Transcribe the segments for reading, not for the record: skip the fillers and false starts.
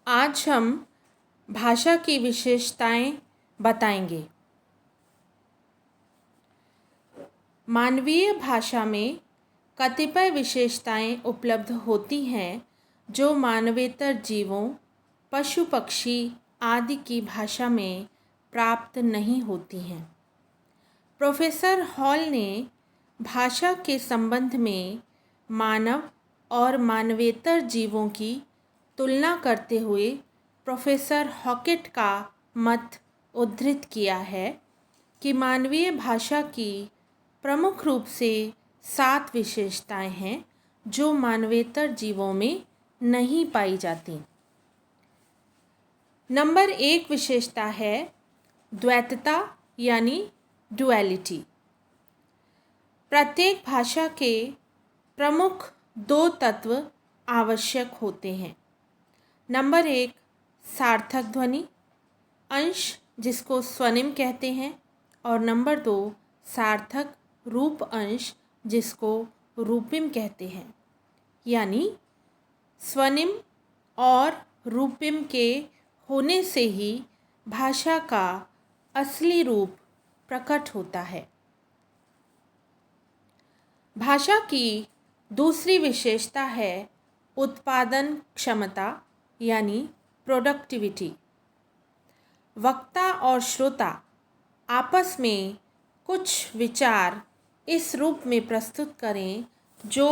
आज हम भाषा की विशेषताएं बताएंगे। मानवीय भाषा में कतिपय विशेषताएं उपलब्ध होती हैं जो मानवेतर जीवों, पशु पक्षी आदि की भाषा में प्राप्त नहीं होती हैं। प्रोफेसर हॉल ने भाषा के संबंध में मानव और मानवेतर जीवों की तुलना करते हुए प्रोफेसर हॉकेट का मत उद्धृत किया है कि मानवीय भाषा की प्रमुख रूप से 7 विशेषताएं हैं जो मानवेतर जीवों में नहीं पाई जाती। नंबर 1 विशेषता है द्वैतता यानी डुअलिटी। प्रत्येक भाषा के प्रमुख 2 तत्व आवश्यक होते हैं। नंबर 1 सार्थक ध्वनि अंश जिसको स्वनिम कहते हैं, और नंबर 2 सार्थक रूप अंश जिसको रूपिम कहते हैं। यानी स्वनिम और रूपिम के होने से ही भाषा का असली रूप प्रकट होता है। भाषा की दूसरी विशेषता है उत्पादन क्षमता यानी प्रोडक्टिविटी। वक्ता और श्रोता आपस में कुछ विचार इस रूप में प्रस्तुत करें जो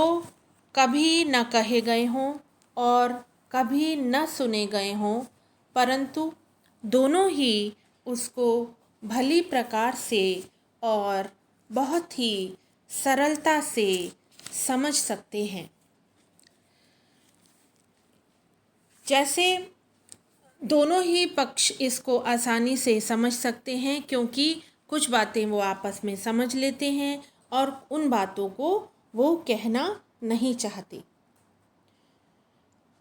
कभी न कहे गए हों और कभी न सुने गए हों, परंतु दोनों ही उसको भली प्रकार से और बहुत ही सरलता से समझ सकते हैं। जैसे दोनों ही पक्ष इसको आसानी से समझ सकते हैं क्योंकि कुछ बातें वो आपस में समझ लेते हैं और उन बातों को वो कहना नहीं चाहते।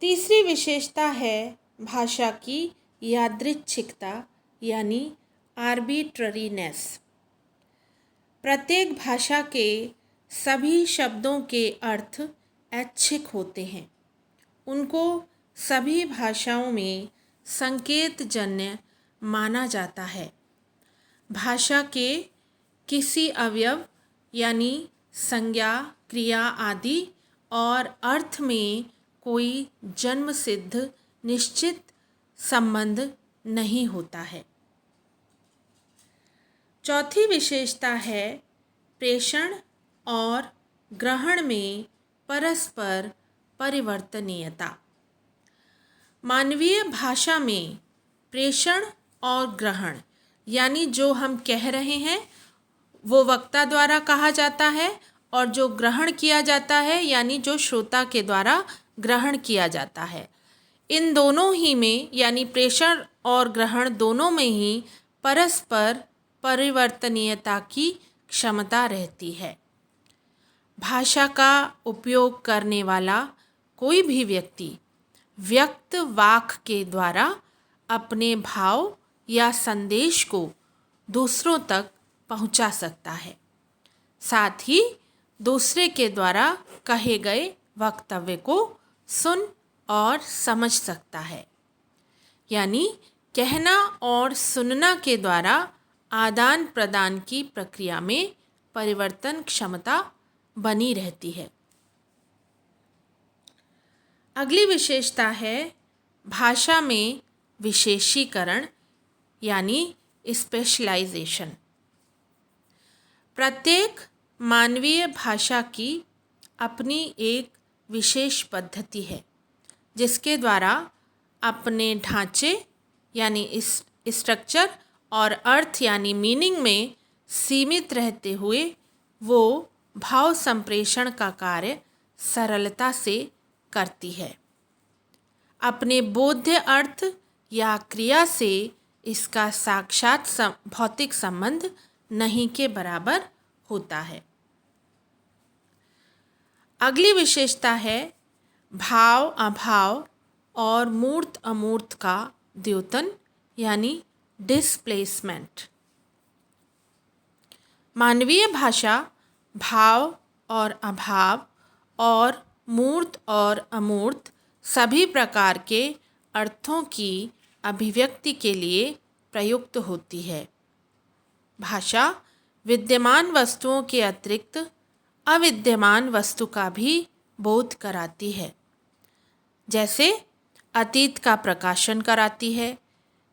तीसरी विशेषता है भाषा की यादृच्छिकता यानी आर्बिट्ररीनेस। प्रत्येक भाषा के सभी शब्दों के अर्थ ऐच्छिक होते हैं। उनको सभी भाषाओं में संकेतजन्य माना जाता है। भाषा के किसी अवयव यानी संज्ञा, क्रिया आदि और अर्थ में कोई जन्मसिद्ध निश्चित संबंध नहीं होता है। चौथी विशेषता है प्रेषण और ग्रहण में परस्पर परिवर्तनीयता। मानवीय भाषा में प्रेषण और ग्रहण यानी जो हम कह रहे हैं वो वक्ता द्वारा कहा जाता है और जो ग्रहण किया जाता है यानी जो श्रोता के द्वारा ग्रहण किया जाता है। इन दोनों ही में यानी प्रेषण और ग्रहण दोनों में ही परस्पर परिवर्तनीयता की क्षमता रहती है। भाषा का उपयोग करने वाला कोई भी व्यक्ति व्यक्त वाक के द्वारा अपने भाव या संदेश को दूसरों तक पहुंचा सकता है, साथ ही दूसरे के द्वारा कहे गए वक्तव्य को सुन और समझ सकता है। यानी कहना और सुनना के द्वारा आदान प्रदान की प्रक्रिया में परिवर्तन क्षमता बनी रहती है। अगली विशेषता है भाषा में विशेषीकरण यानी स्पेशलाइजेशन। प्रत्येक मानवीय भाषा की अपनी एक विशेष पद्धति है जिसके द्वारा अपने ढांचे यानी स्ट्रक्चर और अर्थ यानी मीनिंग में सीमित रहते हुए वो भाव संप्रेषण का कार्य सरलता से करती है। अपने बोध्य अर्थ या क्रिया से इसका साक्षात भौतिक संबंध नहीं के बराबर होता है। अगली विशेषता है भाव अभाव और मूर्त अमूर्त का द्योतन यानी डिस्प्लेसमेंट। मानवीय भाषा भाव और अभाव और मूर्त और अमूर्त सभी प्रकार के अर्थों की अभिव्यक्ति के लिए प्रयुक्त होती है। भाषा विद्यमान वस्तुओं के अतिरिक्त अविद्यमान वस्तु का भी बोध कराती है। जैसे अतीत का प्रकाशन कराती है।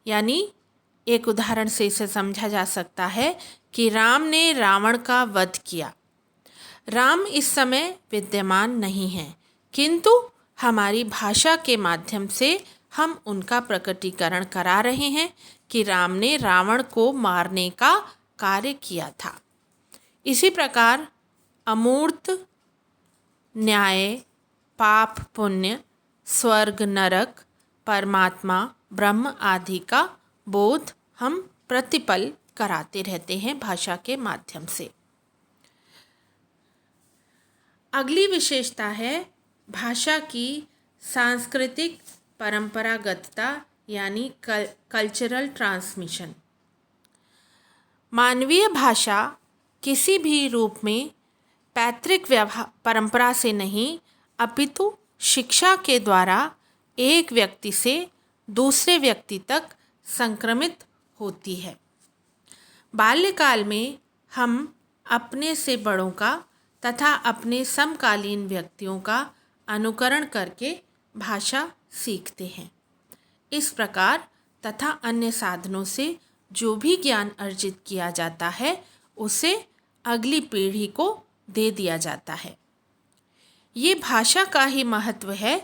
यानी एक उदाहरण से इसे समझा जा सकता है कि राम ने रावण का वध किया। राम इस समय विद्यमान नहीं हैं, किंतु हमारी भाषा के माध्यम से हम उनका प्रकटीकरण करा रहे हैं कि राम ने रावण को मारने का कार्य किया था। इसी प्रकार अमूर्त, न्याय, पाप पुण्य, स्वर्ग नरक, परमात्मा, ब्रह्म आदि का बोध हम प्रतिपल कराते रहते हैं भाषा के माध्यम से। अगली विशेषता है भाषा की सांस्कृतिक परंपरागतता यानी कल्चरल ट्रांसमिशन। मानवीय भाषा किसी भी रूप में पैतृक परंपरा से नहीं अपितु शिक्षा के द्वारा एक व्यक्ति से दूसरे व्यक्ति तक संक्रमित होती है। बाल्यकाल में हम अपने से बड़ों का तथा अपने समकालीन व्यक्तियों का अनुकरण करके भाषा सीखते हैं। इस प्रकार तथा अन्य साधनों से जो भी ज्ञान अर्जित किया जाता है उसे अगली पीढ़ी को दे दिया जाता है। ये भाषा का ही महत्व है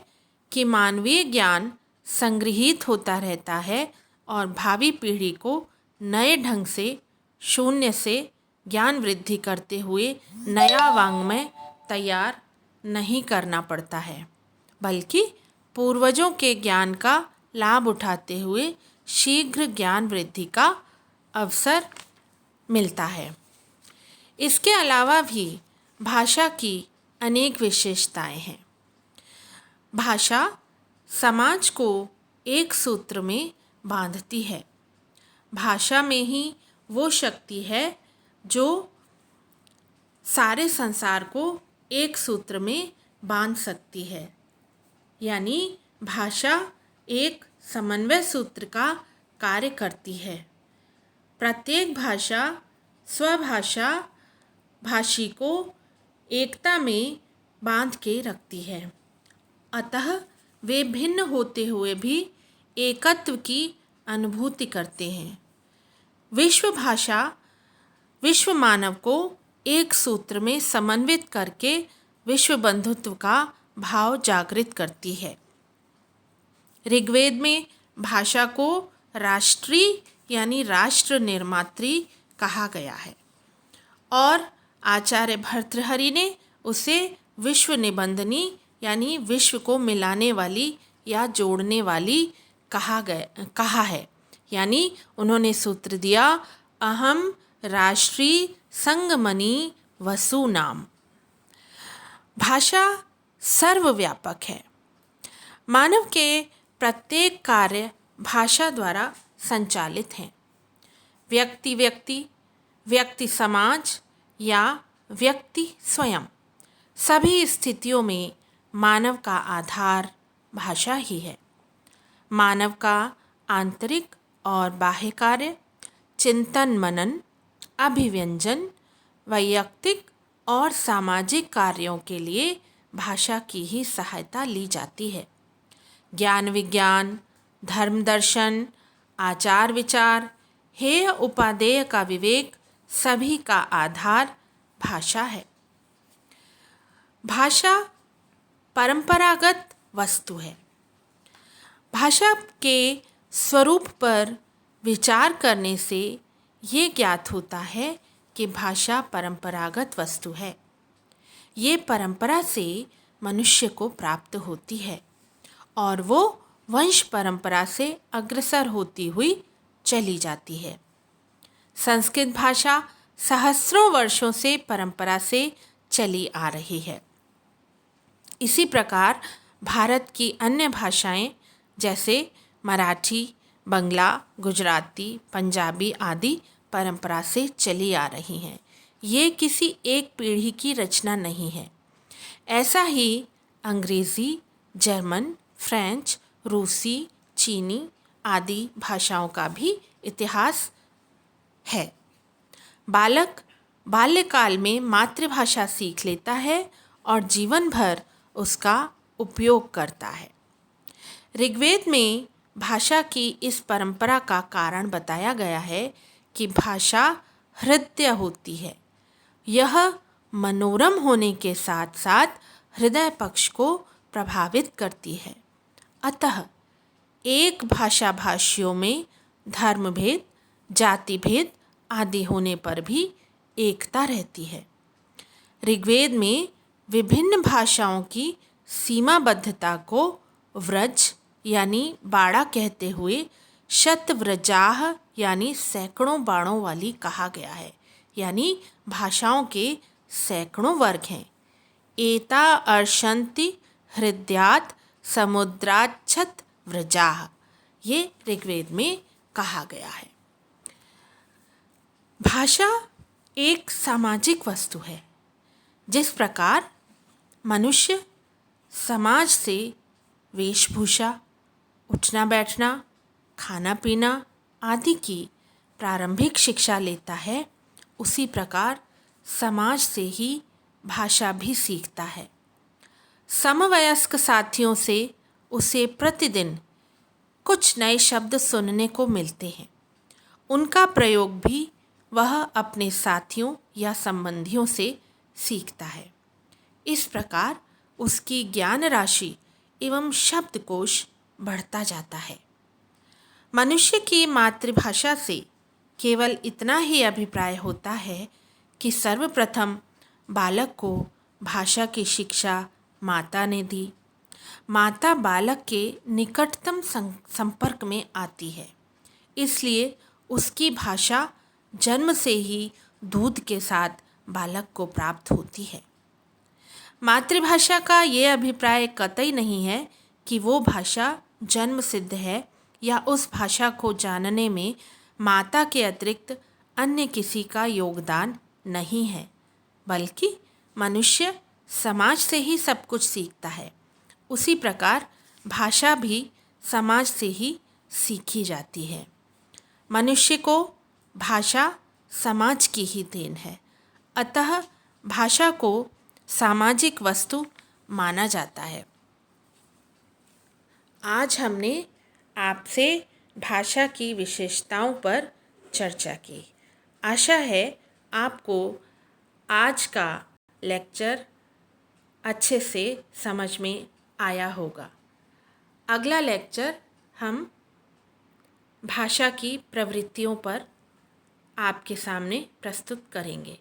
कि मानवीय ज्ञान संग्रहित होता रहता है और भावी पीढ़ी को नए ढंग से शून्य से ज्ञान वृद्धि करते हुए नया वाङ्मय तैयार नहीं करना पड़ता है, बल्कि पूर्वजों के ज्ञान का लाभ उठाते हुए शीघ्र ज्ञान वृद्धि का अवसर मिलता है। इसके अलावा भी भाषा की अनेक विशेषताएं हैं। भाषा समाज को एक सूत्र में बांधती है। भाषा में ही वो शक्ति है जो सारे संसार को एक सूत्र में बांध सकती है। यानी भाषा एक समन्वय सूत्र का कार्य करती है। प्रत्येक भाषा स्वभाषा भाषी को एकता में बांध के रखती है। अतः वे भिन्न होते हुए भी एकत्व की अनुभूति करते हैं। विश्व भाषा विश्व मानव को एक सूत्र में समन्वित करके विश्व बंधुत्व का भाव जागृत करती है। ऋग्वेद में भाषा को राष्ट्री यानी राष्ट्र निर्मात्री कहा गया है और आचार्य भर्तृहरि ने उसे विश्व निबंधनी यानी विश्व को मिलाने वाली या जोड़ने वाली कहा है। यानी उन्होंने सूत्र दिया, अहम राष्ट्री संगमनी वसु नाम। भाषा सर्वव्यापक है। मानव के प्रत्येक कार्य भाषा द्वारा संचालित हैं। व्यक्ति समाज या व्यक्ति स्वयं, सभी स्थितियों में मानव का आधार भाषा ही है। मानव का आंतरिक और बाह्य कार्य, चिंतन मनन, अभिव्यंजन, वैयक्तिक और सामाजिक कार्यों के लिए भाषा की ही सहायता ली जाती है। ज्ञान विज्ञान, धर्म दर्शन, आचार विचार, हेय उपादेय का विवेक, सभी का आधार भाषा है। भाषा परंपरागत वस्तु है। भाषा के स्वरूप पर विचार करने से ये ज्ञात होता है कि भाषा परंपरागत वस्तु है। ये परंपरा से मनुष्य को प्राप्त होती है और वो वंश परंपरा से अग्रसर होती हुई चली जाती है। संस्कृत भाषा सहस्रों वर्षों से परंपरा से चली आ रही है। इसी प्रकार भारत की अन्य भाषाएं जैसे मराठी, बंगला, गुजराती, पंजाबी आदि परंपरा से चली आ रही हैं। ये किसी एक पीढ़ी की रचना नहीं है। ऐसा ही अंग्रेज़ी, जर्मन, फ्रेंच, रूसी, चीनी आदि भाषाओं का भी इतिहास है। बालक बाल्यकाल में मातृभाषा सीख लेता है और जीवन भर उसका उपयोग करता है। ऋग्वेद में भाषा की इस परंपरा का कारण बताया गया है कि भाषा हृदय होती है। यह मनोरम होने के साथ साथ हृदय पक्ष को प्रभावित करती है। अतः एक भाषा भाषियों में धर्मभेद, जाति भेद आदि होने पर भी एकता रहती है। ऋग्वेद में विभिन्न भाषाओं की सीमाबद्धता को व्रज यानी बाड़ा कहते हुए शतव्रजाः यानी सैकड़ों बाड़ों वाली कहा गया है, यानी भाषाओं के सैकड़ों वर्ग हैं। एता अर्शन्ति हृदयात् समुद्राच्छत व्रजाः, ये ऋग्वेद में कहा गया है। भाषा एक सामाजिक वस्तु है। जिस प्रकार मनुष्य समाज से वेशभूषा, उठना बैठना, खाना पीना आदि की प्रारंभिक शिक्षा लेता है, उसी प्रकार समाज से ही भाषा भी सीखता है। समवयस्क साथियों से उसे प्रतिदिन कुछ नए शब्द सुनने को मिलते हैं। उनका प्रयोग भी वह अपने साथियों या संबंधियों से सीखता है। इस प्रकार उसकी ज्ञान राशि एवं शब्दकोश बढ़ता जाता है। मनुष्य की मातृभाषा से केवल इतना ही अभिप्राय होता है कि सर्वप्रथम बालक को भाषा की शिक्षा माता ने दी। माता बालक के निकटतम संपर्क में आती है, इसलिए उसकी भाषा जन्म से ही दूध के साथ बालक को प्राप्त होती है। मातृभाषा का ये अभिप्राय कतई नहीं है कि वो भाषा जन्म सिद्ध है या उस भाषा को जानने में माता के अतिरिक्त अन्य किसी का योगदान नहीं है, बल्कि मनुष्य समाज से ही सब कुछ सीखता है। उसी प्रकार भाषा भी समाज से ही सीखी जाती है। मनुष्य को भाषा समाज की ही देन है, अतः भाषा को सामाजिक वस्तु माना जाता है। आज हमने आपसे भाषा की विशेषताओं पर चर्चा की। आशा है आपको आज का लेक्चर अच्छे से समझ में आया होगा। अगला लेक्चर हम भाषा की प्रवृत्तियों पर आपके सामने प्रस्तुत करेंगे।